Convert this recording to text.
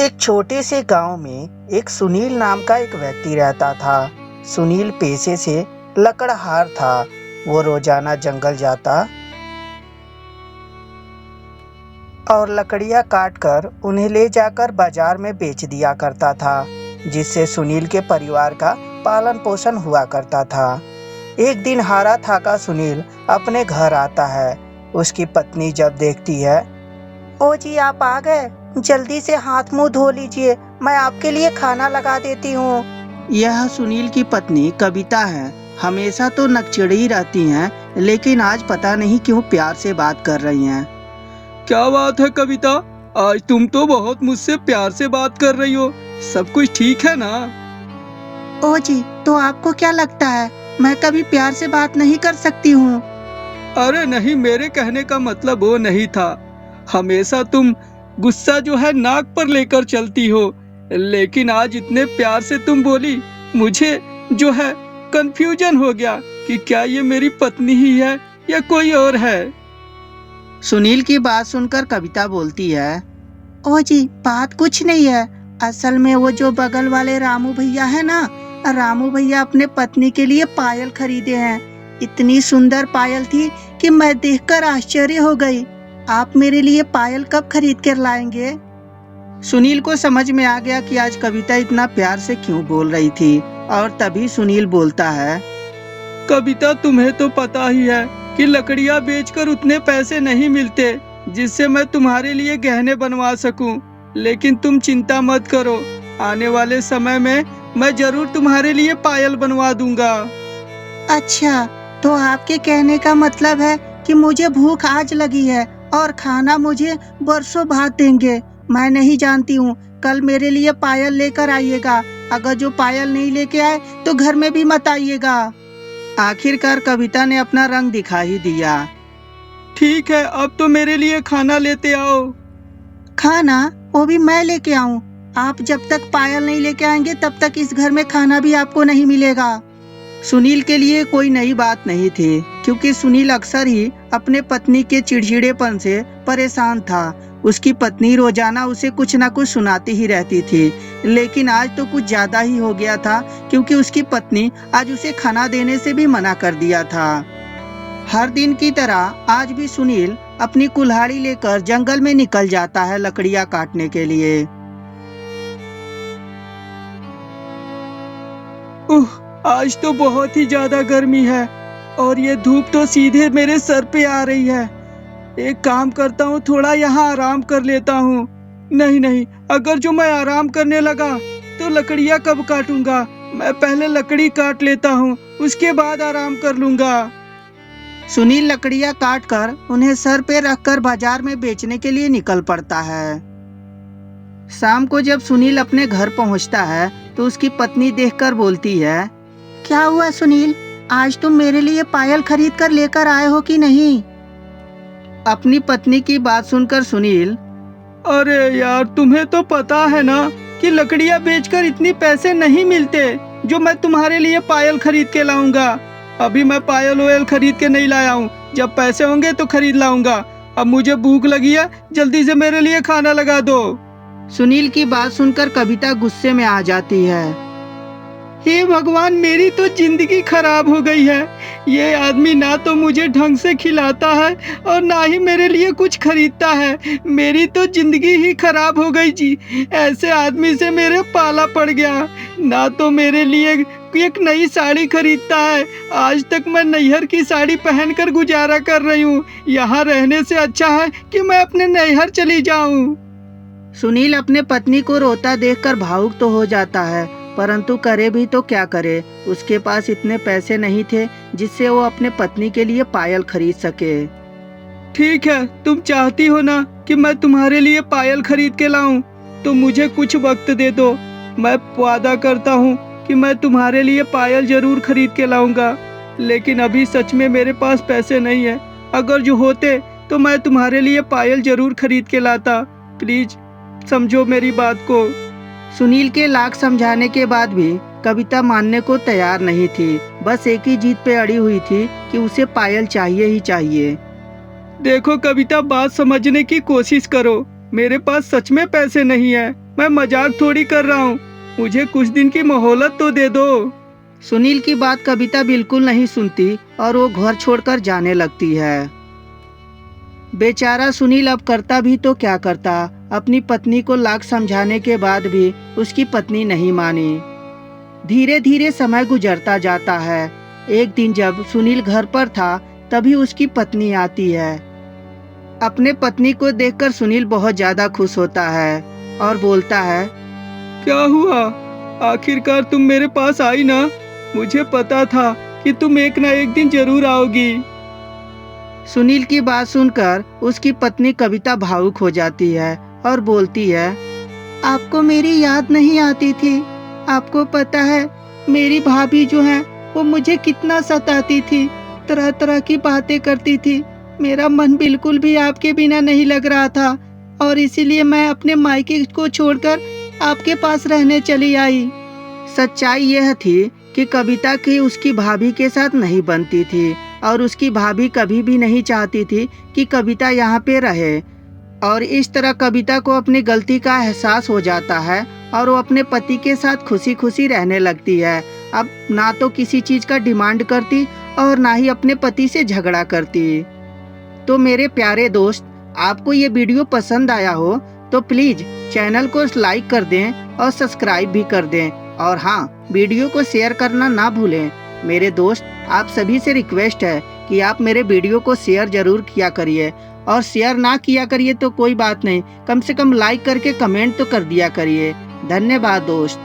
एक छोटे से गांव में एक सुनील नाम का एक व्यक्ति रहता था। सुनील पेशे से लकड़हार था। वो रोजाना जंगल जाता और लकड़ियां काटकर उन्हें ले जाकर बाजार में बेच दिया करता था, जिससे सुनील के परिवार का पालन पोषण हुआ करता था। एक दिन हारा थाका सुनील अपने घर आता है। उसकी पत्नी जब देखती है, ओ जी आप आ गए, जल्दी से हाथ मुंह धो लीजिए, मैं आपके लिए खाना लगा देती हूँ। यह सुनील की पत्नी कविता है। हमेशा तो नकचिड़ी रहती हैं, लेकिन आज पता नहीं क्यों प्यार से बात कर रही हैं। क्या बात है कविता, आज तुम तो बहुत मुझसे प्यार से बात कर रही हो। सब कुछ ठीक है ना? ओ जी, तो आपको क्या लगता है मैं कभी प्यार से बात नहीं कर सकती हूँ? अरे नहीं, मेरे कहने का मतलब वो नहीं था। हमेशा तुम गुस्सा जो है नाक पर लेकर चलती हो, लेकिन आज इतने प्यार से तुम बोली, मुझे जो है कंफ्यूजन हो गया कि क्या ये मेरी पत्नी ही है या कोई और है। सुनील की बात सुनकर कविता बोलती है, ओ जी बात कुछ नहीं है। असल में वो जो बगल वाले रामू भैया है ना, रामू भैया अपने पत्नी के लिए पायल खरीदे हैं। इतनी सुंदर पायल थी कि मैं देखकर आश्चर्य हो गई। आप मेरे लिए पायल कब खरीद कर लाएंगे? सुनील को समझ में आ गया कि आज कविता इतना प्यार से क्यों बोल रही थी, और तभी सुनील बोलता है, कविता तुम्हें तो पता ही है कि लकड़ियां बेचकर उतने पैसे नहीं मिलते जिससे मैं तुम्हारे लिए गहने बनवा सकूं। लेकिन तुम चिंता मत करो, आने वाले समय में मैं जरूर तुम्हारे लिए पायल बनवा दूंगा। अच्छा, तो आपके कहने का मतलब है कि मुझे भूख आज लगी है और खाना मुझे बरसों बाद देंगे। मैं नहीं जानती हूँ, कल मेरे लिए पायल लेकर आइएगा। अगर जो पायल नहीं लेके आए तो घर में भी मत आइएगा। आखिरकार कविता ने अपना रंग दिखा ही दिया। ठीक है, अब तो मेरे लिए खाना लेते आओ। खाना? वो भी मैं लेके आऊँ? आप जब तक पायल नहीं लेके आएंगे तब तक इस घर में खाना भी आपको नहीं मिलेगा। सुनील के लिए कोई नई बात नहीं थी, क्योंकि सुनील अक्सर ही अपने पत्नी के चिड़चिड़ेपन से परेशान था। उसकी पत्नी रोजाना उसे कुछ न कुछ सुनाती ही रहती थी, लेकिन आज तो कुछ ज्यादा ही हो गया था, क्योंकि उसकी पत्नी आज उसे खाना देने से भी मना कर दिया था। हर दिन की तरह आज भी सुनील अपनी कुल्हाड़ी लेकर जंगल में निकल जाता है लकड़ियां काटने के लिए। आज तो बहुत ही ज्यादा गर्मी है और ये धूप तो सीधे मेरे सर पे आ रही है। एक काम करता हूँ, थोड़ा यहाँ आराम कर लेता हूँ। नहीं, अगर जो मैं आराम करने लगा तो लकड़ियाँ कब काटूंगा। मैं पहले लकड़ी काट लेता हूँ, उसके बाद आराम कर लूंगा। सुनील लकड़ियां काटकर उन्हें सर पे रखकर बाजार में बेचने के लिए निकल पड़ता है। शाम को जब सुनील अपने घर पहुंचता है तो उसकी पत्नी देखकर बोलती है, क्या हुआ सुनील, आज तुम मेरे लिए पायल खरीद कर लेकर आए हो कि नहीं? अपनी पत्नी की बात सुनकर सुनील, अरे यार, तुम्हें तो पता है ना कि लकड़ियां बेचकर इतने पैसे नहीं मिलते जो मैं तुम्हारे लिए पायल खरीद के लाऊंगा। अभी मैं पायल ओयल खरीद के नहीं लाया हूँ, जब पैसे होंगे तो खरीद लाऊंगा। अब मुझे भूख लगी है, जल्दी से मेरे लिए खाना लगा दो। सुनील की बात सुनकर कविता गुस्से में आ जाती है। हे भगवान, मेरी तो जिंदगी खराब हो गई है। ये आदमी ना तो मुझे ढंग से खिलाता है और ना ही मेरे लिए कुछ खरीदता है। मेरी तो जिंदगी ही खराब हो गई जी। ऐसे आदमी से मेरे पाला पड़ गया। ना तो मेरे लिए एक नई साड़ी खरीदता है, आज तक मैं नैहर की साड़ी पहनकर गुजारा कर रही हूँ। यहाँ रहने से अच्छा है कि मैं अपने नैहर चली जाऊँ। सुनील अपने पत्नी को रोता देखकर भावुक तो हो जाता है, परंतु करे भी तो क्या करे। उसके पास इतने पैसे नहीं थे जिससे वो अपने पत्नी के लिए पायल खरीद सके। ठीक है, तुम चाहती हो ना कि मैं तुम्हारे लिए पायल खरीद के लाऊं, तो मुझे कुछ वक्त दे दो। मैं वादा करता हूँ कि मैं तुम्हारे लिए पायल जरूर खरीद के लाऊंगा। लेकिन अभी सच में मेरे पास पैसे नहीं है। अगर जो होते तो मैं तुम्हारे लिए पायल जरूर खरीद के लाता। प्लीज समझो मेरी बात को। सुनील के लाख समझाने के बाद भी कविता मानने को तैयार नहीं थी। बस एक ही जीत पे अड़ी हुई थी कि उसे पायल चाहिए ही चाहिए। देखो कविता, बात समझने की कोशिश करो। मेरे पास सच में पैसे नहीं है। मैं मजाक थोड़ी कर रहा हूँ। मुझे कुछ दिन की मोहलत तो दे दो। सुनील की बात कविता बिल्कुल नहीं सुनती और वो घर छोड़कर जाने लगती है। बेचारा सुनील अब करता भी तो क्या करता। अपनी पत्नी को लाख समझाने के बाद भी उसकी पत्नी नहीं मानी। धीरे धीरे समय गुजरता जाता है। एक दिन जब सुनील घर पर था तभी उसकी पत्नी आती है। अपने पत्नी को देखकर सुनील बहुत ज्यादा खुश होता है और बोलता है, क्या हुआ? आखिरकार तुम मेरे पास आई ना। मुझे पता था कि तुम एक ना एक दिन जरूर आओगी। सुनील की बात सुनकर उसकी पत्नी कविता भावुक हो जाती है और बोलती है, आपको मेरी याद नहीं आती थी? आपको पता है मेरी भाभी जो है वो मुझे कितना सताती थी, तरह तरह की बातें करती थी। मेरा मन बिल्कुल भी आपके बिना नहीं लग रहा था और इसीलिए मैं अपने मायके को छोड़कर आपके पास रहने चली आई। सच्चाई यह थी कि कविता की उसकी भाभी के साथ नहीं बनती थी और उसकी भाभी कभी भी नहीं चाहती थी कि कविता यहाँ पे रहे। और इस तरह कविता को अपनी गलती का एहसास हो जाता है और वो अपने पति के साथ खुशी खुशी रहने लगती है। अब ना तो किसी चीज का डिमांड करती और ना ही अपने पति से झगड़ा करती। तो मेरे प्यारे दोस्त, आपको ये वीडियो पसंद आया हो तो प्लीज चैनल को लाइक कर दें और सब्सक्राइब भी कर दें। और हाँ, वीडियो को शेयर करना ना भूलें। मेरे दोस्त, आप सभी से रिक्वेस्ट है कि आप मेरे वीडियो को शेयर जरूर किया करिए और शेयर ना किया करिए तो कोई बात नहीं, कम से कम लाइक करके कमेंट तो कर दिया करिए। धन्यवाद दोस्त।